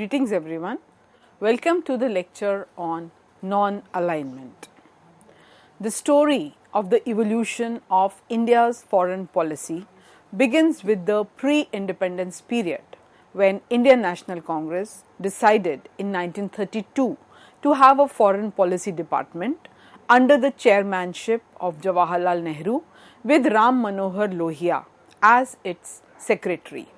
Greetings everyone. Welcome to the lecture on non-alignment. The story of the evolution of India's foreign policy begins with the pre-independence period when Indian National Congress decided in 1932 to have a foreign policy department under the chairmanship of Jawaharlal Nehru with Ram Manohar Lohia as its secretary.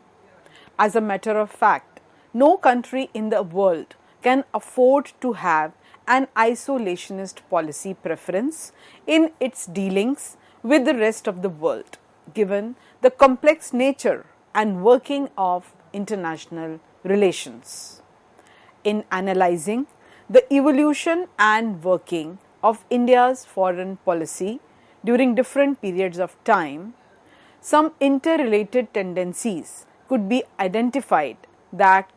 As a matter of fact, no country in the world can afford to have an isolationist policy preference in its dealings with the rest of the world, given the complex nature and working of international relations. In analyzing the evolution and working of India's foreign policy during different periods of time, some interrelated tendencies could be identified that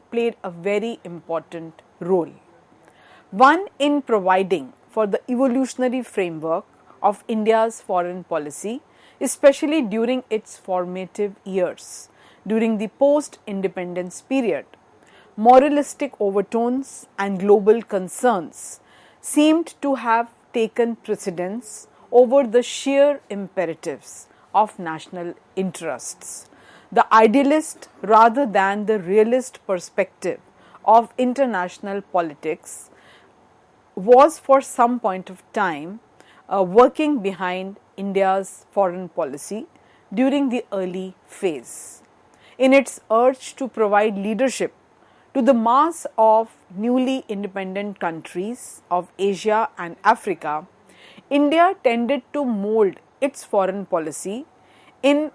played a very important role. One, in providing for the evolutionary framework of India's foreign policy, especially during its formative years, during the post-independence period. Moralistic overtones and global concerns seemed to have taken precedence over the sheer imperatives of national interests. The idealist rather than the realist perspective of international politics was for some point of time working behind India's foreign policy during the early phase. In its urge to provide leadership to the mass of newly independent countries of Asia and Africa, India tended to mold its foreign policy in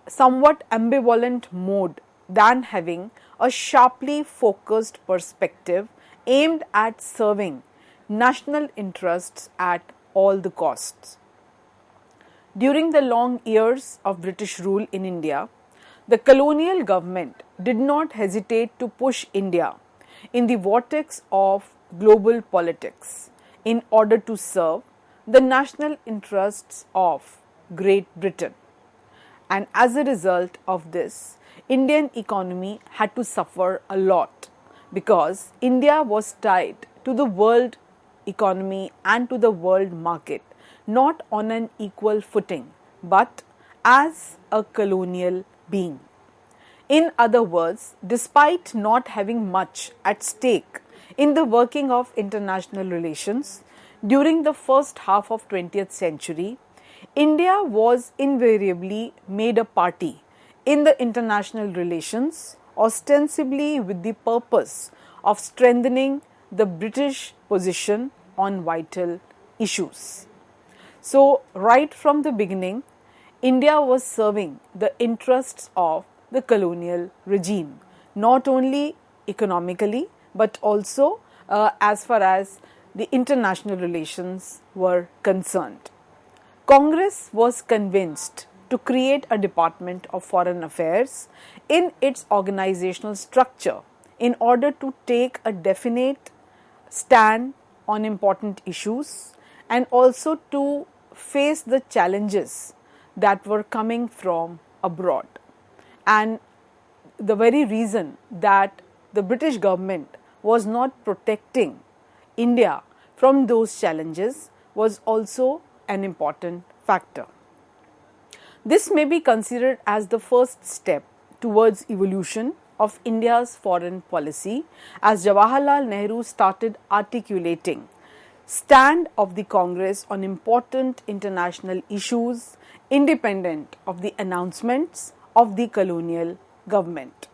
somewhat ambivalent mode than having a sharply focused perspective aimed at serving national interests at all the costs. During the long years of British rule in India, the colonial government did not hesitate to push India in the vortex of global politics in order to serve the national interests of Great Britain. And as a result of this, Indian economy had to suffer a lot because India was tied to the world economy and to the world market not on an equal footing but as a colonial being. In other words, despite not having much at stake in the working of international relations during the first half of 20th century, India was invariably made a party in the international relations, ostensibly with the purpose of strengthening the British position on vital issues. So, right from the beginning, India was serving the interests of the colonial regime, not only economically but also as far as the international relations were concerned. Congress was convinced to create a Department of Foreign Affairs in its organizational structure in order to take a definite stand on important issues and also to face the challenges that were coming from abroad. And the very reason that the British government was not protecting India from those challenges was also an important factor. This may be considered as the first step towards evolution of India's foreign policy as Jawaharlal Nehru started articulating stand of the Congress on important international issues independent of the announcements of the colonial government.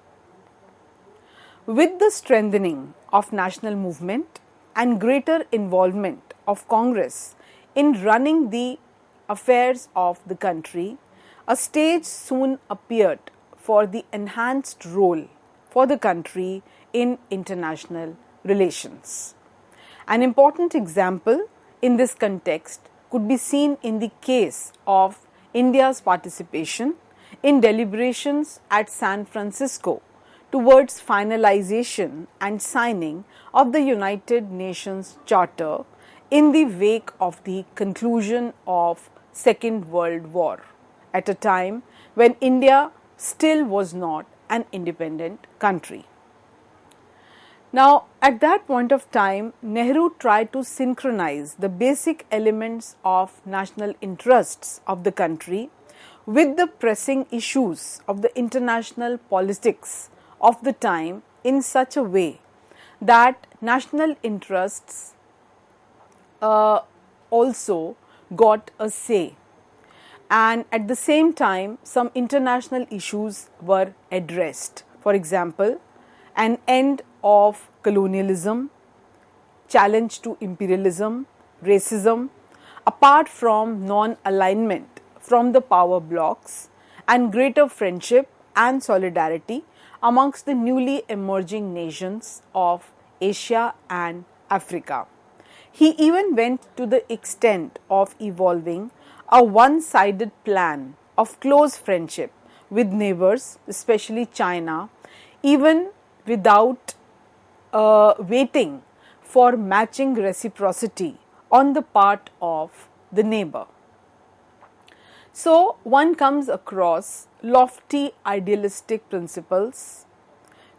With the strengthening of national movement and greater involvement of Congress in running the affairs of the country, a stage soon appeared for the enhanced role for the country in international relations. An important example in this context could be seen in the case of India's participation in deliberations at San Francisco towards finalization and signing of the United Nations Charter in the wake of the conclusion of Second World War, at a time when India still was not an independent country. Now, at that point of time, Nehru tried to synchronize the basic elements of national interests of the country with the pressing issues of the international politics of the time in such a way that national interests also got a say, and at the same time some international issues were addressed. For example, an end of colonialism, challenge to imperialism, racism, apart from non-alignment from the power blocks, and greater friendship and solidarity amongst the newly emerging nations of Asia and Africa. He even went to the extent of evolving a one-sided plan of close friendship with neighbors, especially China, even without waiting for matching reciprocity on the part of the neighbor. So, one comes across lofty idealistic principles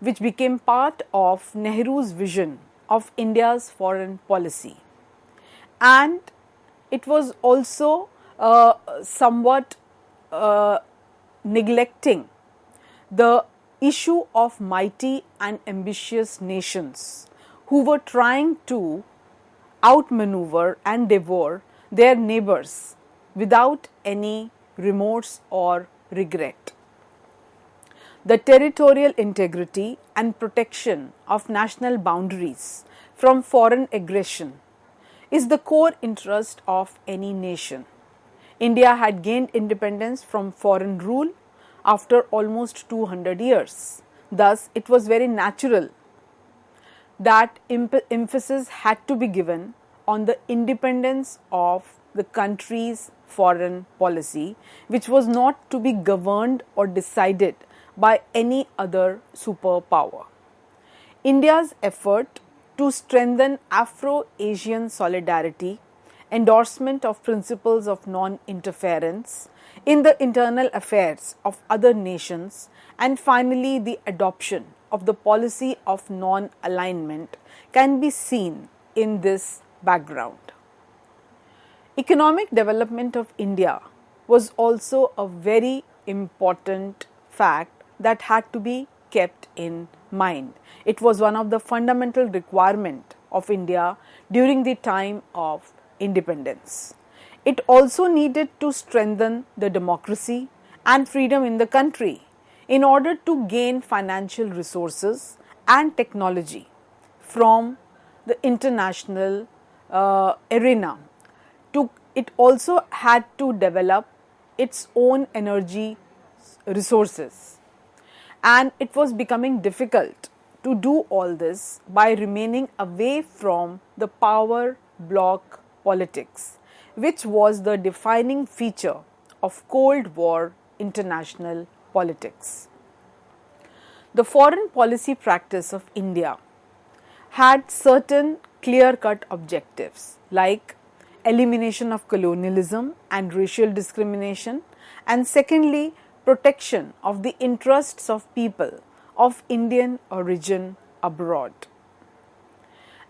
which became part of Nehru's vision of India's foreign policy. And it was also somewhat neglecting the issue of mighty and ambitious nations who were trying to outmaneuver and devour their neighbors without any remorse or regret. The territorial integrity and protection of national boundaries from foreign aggression is the core interest of any nation. India had gained independence from foreign rule after almost 200 years. Thus, it was very natural that emphasis had to be given on the independence of the country's foreign policy, which was not to be governed or decided by any other superpower. India's effort to strengthen Afro-Asian solidarity, endorsement of principles of non-interference in the internal affairs of other nations, and finally the adoption of the policy of non-alignment can be seen in this background. Economic development of India was also a very important fact that had to be kept in mind. It was one of the fundamental requirements of India during the time of independence. It also needed to strengthen the democracy and freedom in the country in order to gain financial resources and technology from the international arena. It also had to develop its own energy resources, and it was becoming difficult to do all this by remaining away from the power bloc politics, which was the defining feature of Cold War international politics. The foreign policy practice of India had certain clear-cut objectives like elimination of colonialism and racial discrimination, and secondly, protection of the interests of people of Indian origin abroad.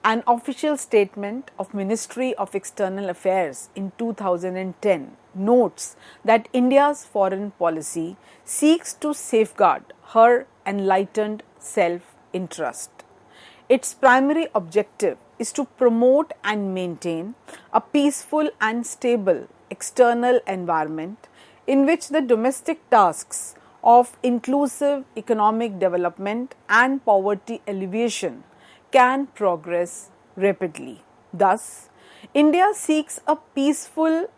An official statement of Ministry of External Affairs in 2010 notes that India's foreign policy seeks to safeguard her enlightened self-interest. Its primary objective is to promote and maintain a peaceful and stable external environment in which the domestic tasks of inclusive economic development and poverty alleviation can progress rapidly. Thus, India seeks a peaceful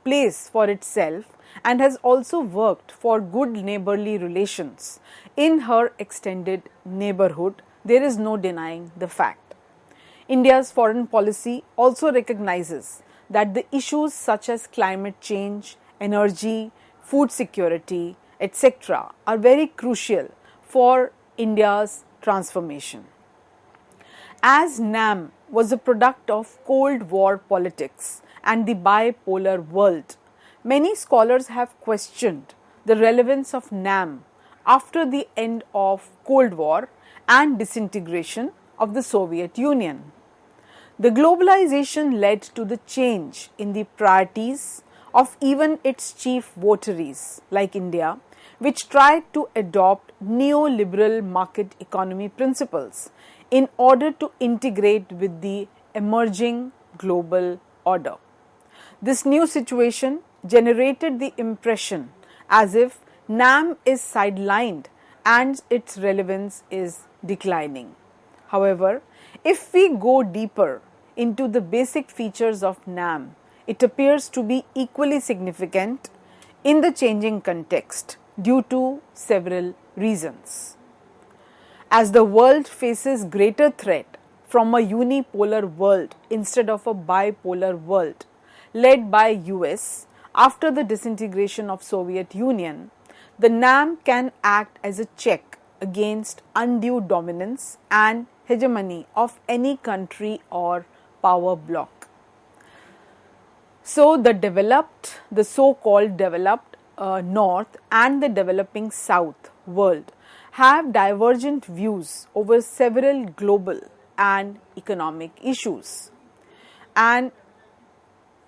place for itself and has also worked for good neighborly relations in her extended neighborhood. There is no denying the fact. India's foreign policy also recognizes that the issues such as climate change, energy, food security, etc. are very crucial for India's transformation. As NAM was a product of Cold War politics and the bipolar world, many scholars have questioned the relevance of NAM after the end of Cold War and disintegration of the Soviet Union. The globalization led to the change in the priorities of even its chief votaries like India, which tried to adopt neoliberal market economy principles in order to integrate with the emerging global order. This new situation generated the impression as if NAM is sidelined and its relevance is declining. However, if we go deeper into the basic features of NAM, it appears to be equally significant in the changing context due to several reasons. As the world faces greater threat from a unipolar world instead of a bipolar world led by US after the disintegration of Soviet Union, the NAM can act as a check against undue dominance and hegemony of any country or power bloc. So the so-called developed North and the developing South world have divergent views over several global and economic issues. And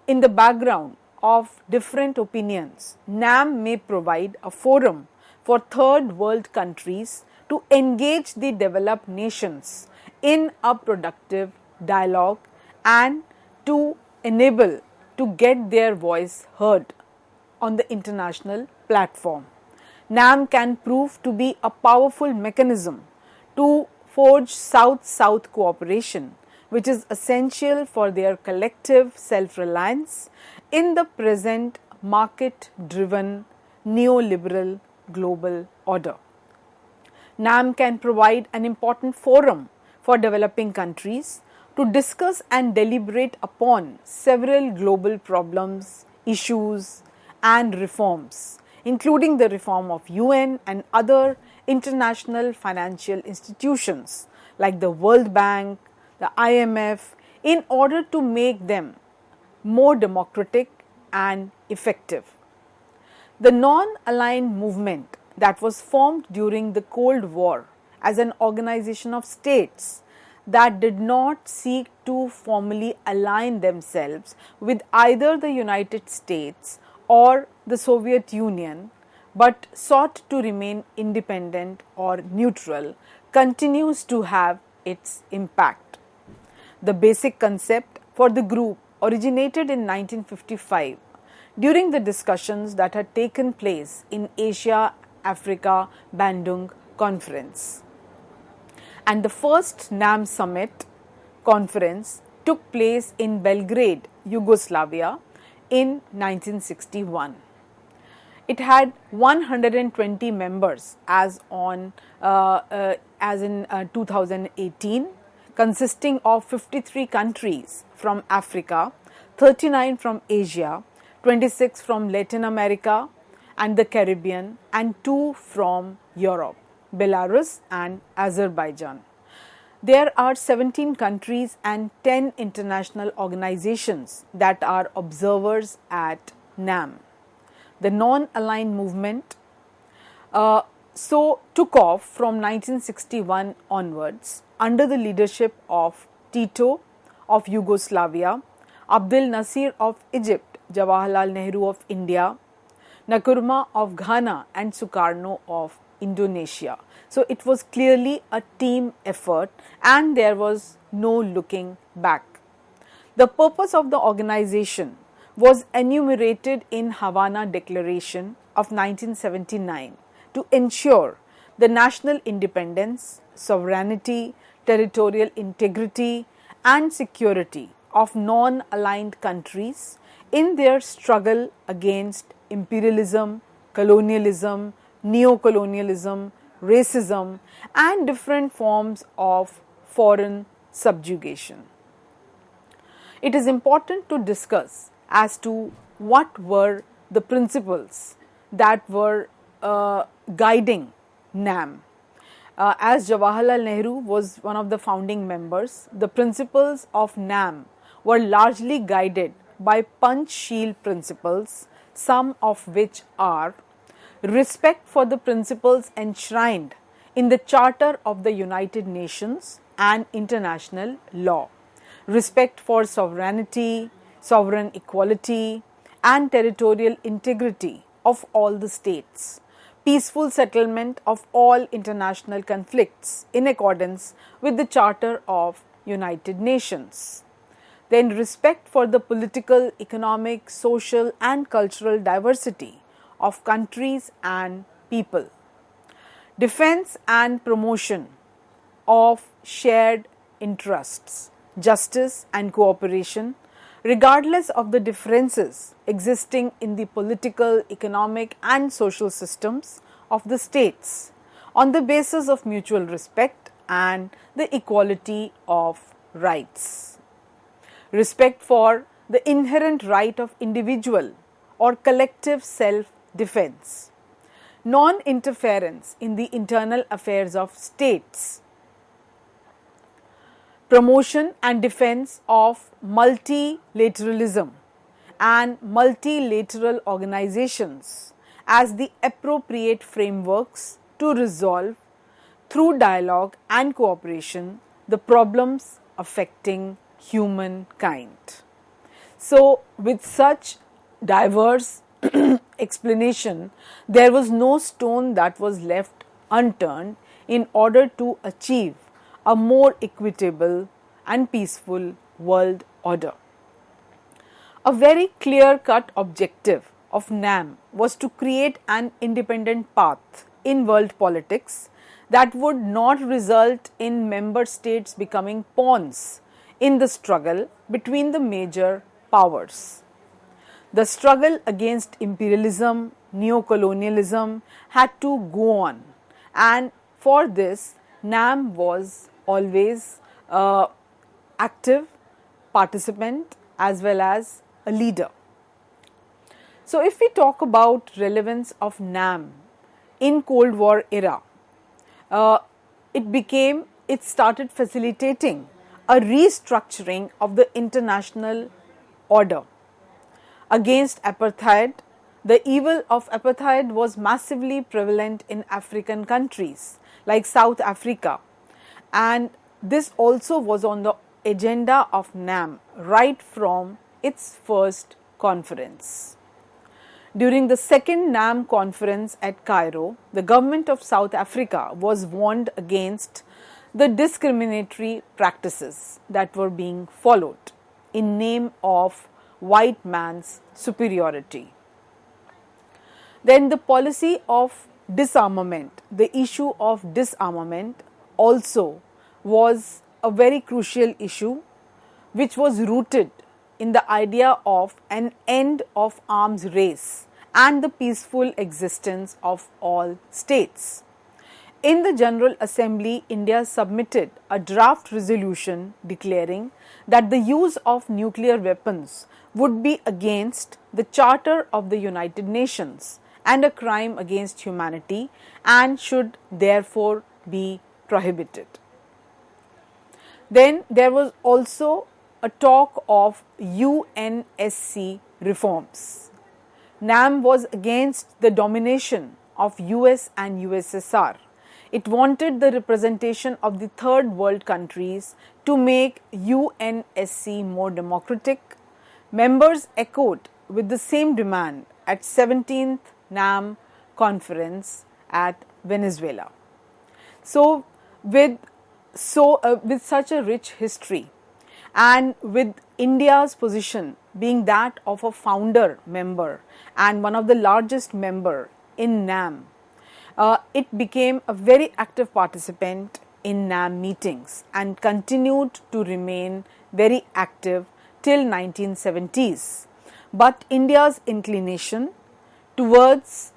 in the background of different opinions, NAM may provide a forum for third world countries to engage the developed nations in a productive dialogue and to enable to get their voice heard on the international platform. NAM can prove to be a powerful mechanism to forge South-South cooperation, which is essential for their collective self-reliance in the present market-driven neoliberal global order. NAM can provide an important forum for developing countries to discuss and deliberate upon several global problems, issues, and reforms, including the reform of UN and other international financial institutions like the World Bank, the IMF, in order to make them more democratic and effective. The non-aligned movement that was formed during the Cold War as an organization of states that did not seek to formally align themselves with either the United States or the Soviet Union, but sought to remain independent or neutral, continues to have its impact. The basic concept for the group originated in 1955 during the discussions that had taken place in Asia-Africa Bandung Conference. And the first NAM Summit conference took place in Belgrade, Yugoslavia in 1961. It had 120 members as in 2018, consisting of 53 countries from Africa, 39 from Asia, 26 from Latin America and the Caribbean, and 2 from Europe, Belarus and Azerbaijan. There are 17 countries and 10 international organizations that are observers at NAM. The non-aligned movement took off from 1961 onwards under the leadership of Tito of Yugoslavia, Abdel Nasser of Egypt, Jawaharlal Nehru of India, Nkrumah of Ghana and Sukarno of Indonesia. So it was clearly a team effort and there was no looking back. The purpose of the organization was enumerated in Havana Declaration of 1979 to ensure the national independence, sovereignty, territorial integrity and security of non-aligned countries in their struggle against imperialism, colonialism, neo-colonialism, racism and different forms of foreign subjugation. It is important to discuss as to what were the principles that were guiding NAM. As Jawaharlal Nehru was one of the founding members, the principles of NAM were largely guided by Panchsheel principles, some of which are respect for the principles enshrined in the Charter of the United Nations and international law, respect for sovereignty, sovereign equality, and territorial integrity of all the states, peaceful settlement of all international conflicts in accordance with the Charter of United Nations. Then respect for the political, economic, social and cultural diversity of countries and people. Defense and promotion of shared interests, justice and cooperation, regardless of the differences existing in the political, economic and social systems of the states, on the basis of mutual respect and the equality of rights. Respect for the inherent right of individual or collective self-defense. Non-interference in the internal affairs of states. Promotion and defense of multilateralism and multilateral organizations as the appropriate frameworks to resolve through dialogue and cooperation the problems affecting humankind. So, with such diverse explanation, there was no stone that was left unturned in order to achieve a more equitable and peaceful world order. A very clear-cut objective of NAM was to create an independent path in world politics that would not result in member states becoming pawns in the struggle between the major powers. The struggle against imperialism, neo-colonialism had to go on, and for this NAM was always active participant as well as a leader. So if we talk about relevance of NAM in Cold War era, it started facilitating a restructuring of the international order against apartheid. The evil of apartheid was massively prevalent in African countries like South Africa, and this also was on the agenda of NAM right from its first conference. During the second NAM conference at Cairo, the government of South Africa was warned against the discriminatory practices that were being followed in name of white man's superiority. Then the policy of disarmament, the issue of disarmament also was a very crucial issue which was rooted in the idea of an end of arms race and the peaceful existence of all states. In the General Assembly, India submitted a draft resolution declaring that the use of nuclear weapons would be against the Charter of the United Nations and a crime against humanity and should therefore be prohibited. Then there was also a talk of UNSC reforms. NAM was against the domination of US and USSR. It wanted the representation of the third world countries to make UNSC more democratic. Members echoed with the same demand at 17th NAM conference at Venezuela. So with such a rich history and with India's position being that of a founder member and one of the largest member in NAM, it became a very active participant in NAM meetings and continued to remain very active till 1970s. But India's inclination towards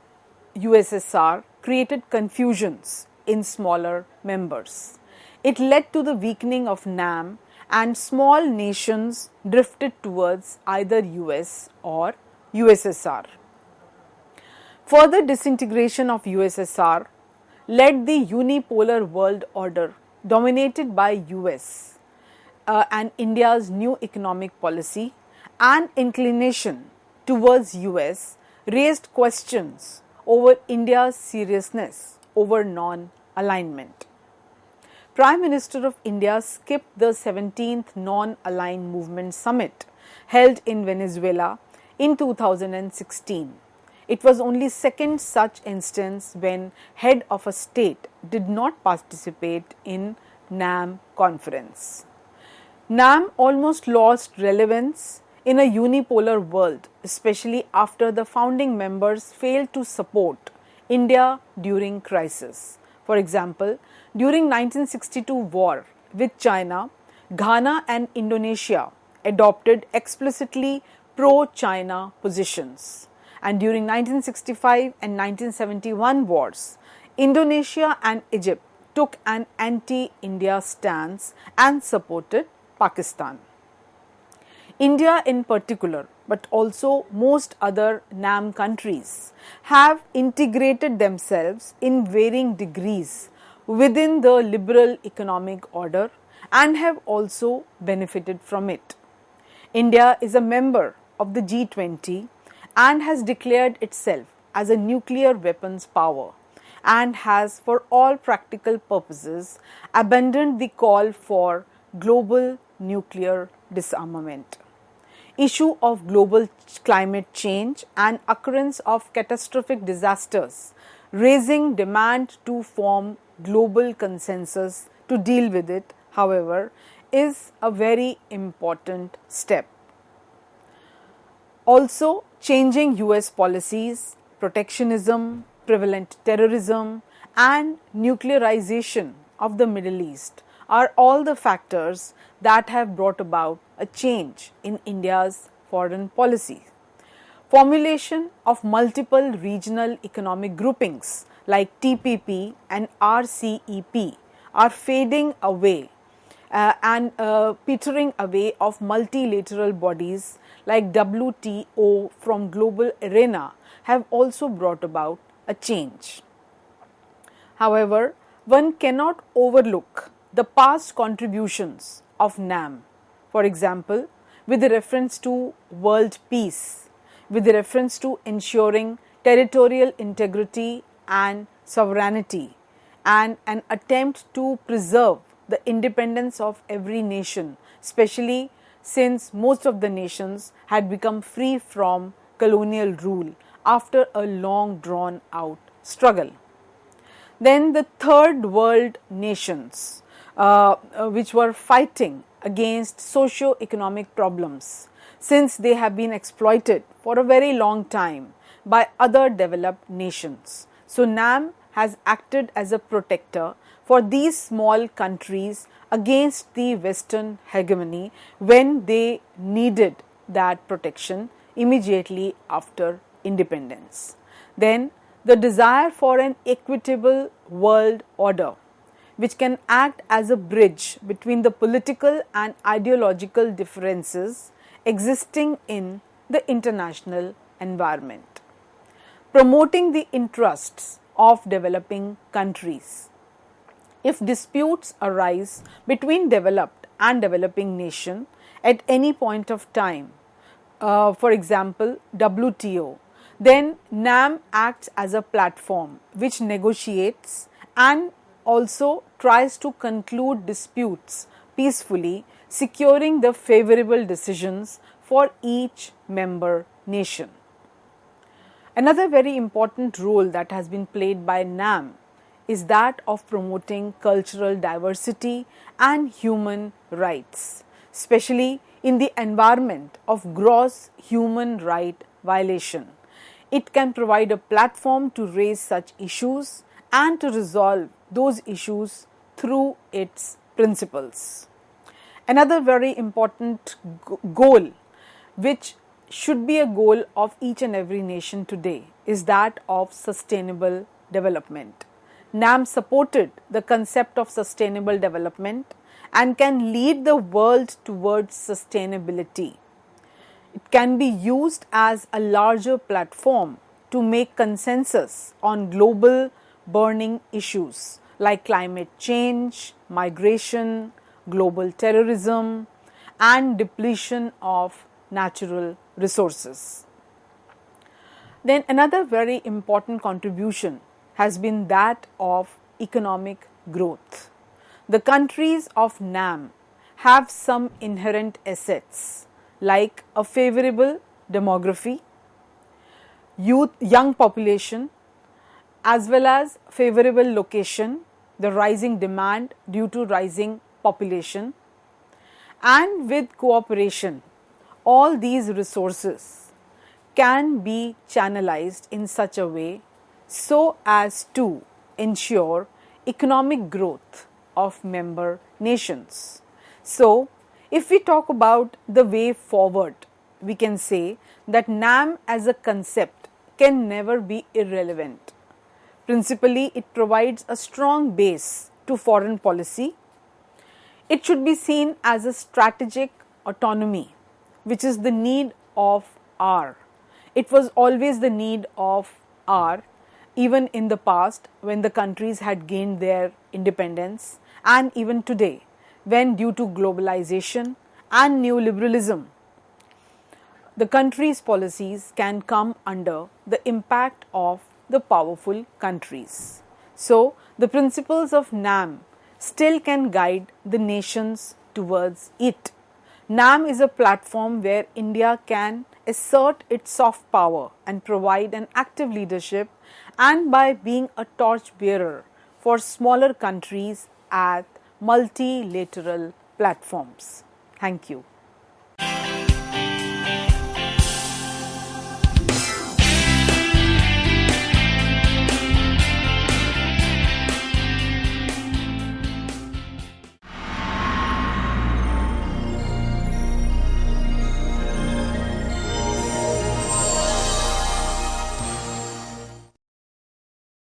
USSR created confusions in smaller members. It led to the weakening of NAM and small nations drifted towards either US or USSR. Further disintegration of USSR led the unipolar world order dominated by US and India's new economic policy and inclination towards US raised questions over India's seriousness over non-alignment. Prime Minister of India skipped the 17th Non-Aligned Movement Summit held in Venezuela in 2016. It was only second such instance when head of a state did not participate in NAM conference. NAM almost lost relevance in a unipolar world, especially after the founding members failed to support India during crisis. For example, during 1962 war with China, Ghana and Indonesia adopted explicitly pro-China positions. And during 1965 and 1971 wars, Indonesia and Egypt took an anti-India stance and supported Pakistan. India in particular, but also most other NAM countries, have integrated themselves in varying degrees within the liberal economic order and have also benefited from it. India is a member of the G20 and has declared itself as a nuclear weapons power and has, for all practical purposes, abandoned the call for global nuclear disarmament. Issue of global climate change and occurrence of catastrophic disasters, raising demand to form global consensus to deal with it, however, is a very important step. Also, changing US policies, protectionism, prevalent terrorism, and nuclearization of the Middle East are all the factors that have brought about a change in India's foreign policy. Formulation of multiple regional economic groupings like TPP and RCEP are fading away and petering away of multilateral bodies like WTO from global arena have also brought about a change. However, one cannot overlook the past contributions of NAM, for example, with reference to world peace, with reference to ensuring territorial integrity and sovereignty, and an attempt to preserve the independence of every nation, especially since most of the nations had become free from colonial rule after a long drawn out struggle. Then the third world nations, which were fighting against socio-economic problems since they have been exploited for a very long time by other developed nations. So NAM has acted as a protector for these small countries against the Western hegemony when they needed that protection immediately after independence. Then the desire for an equitable world order, which can act as a bridge between the political and ideological differences existing in the international environment. Promoting the interests of developing countries. If disputes arise between developed and developing nation at any point of time, for example, WTO, then NAM acts as a platform which negotiates and also tries to conclude disputes peacefully, securing the favorable decisions for each member nation. Another very important role that has been played by NAM is that of promoting cultural diversity and human rights, especially in the environment of gross human right violation. It can provide a platform to raise such issues and to resolve those issues through its principles. Another very important goal, which should be a goal of each and every nation today, is that of sustainable development. NAM supported the concept of sustainable development and can lead the world towards sustainability. It can be used as a larger platform to make consensus on global burning issues like climate change, migration, global terrorism, and depletion of natural resources. Then another very important contribution has been that of economic growth. The countries of NAM have some inherent assets like a favorable demography, young population, as well as favorable location, the rising demand due to rising population, and with cooperation, all these resources can be channelized in such a way so as to ensure economic growth of member nations. So, if we talk about the way forward, we can say that NAM as a concept can never be irrelevant. Principally, it provides a strong base to foreign policy. It should be seen as a strategic autonomy, which is the need of R. It was always the need of R, even in the past when the countries had gained their independence, and even today when, due to globalization and neoliberalism, the country's policies can come under the impact of the powerful countries. So, the principles of NAM still can guide the nations towards it. NAM is a platform where India can assert its soft power and provide an active leadership, and by being a torch bearer for smaller countries at multilateral platforms. Thank you.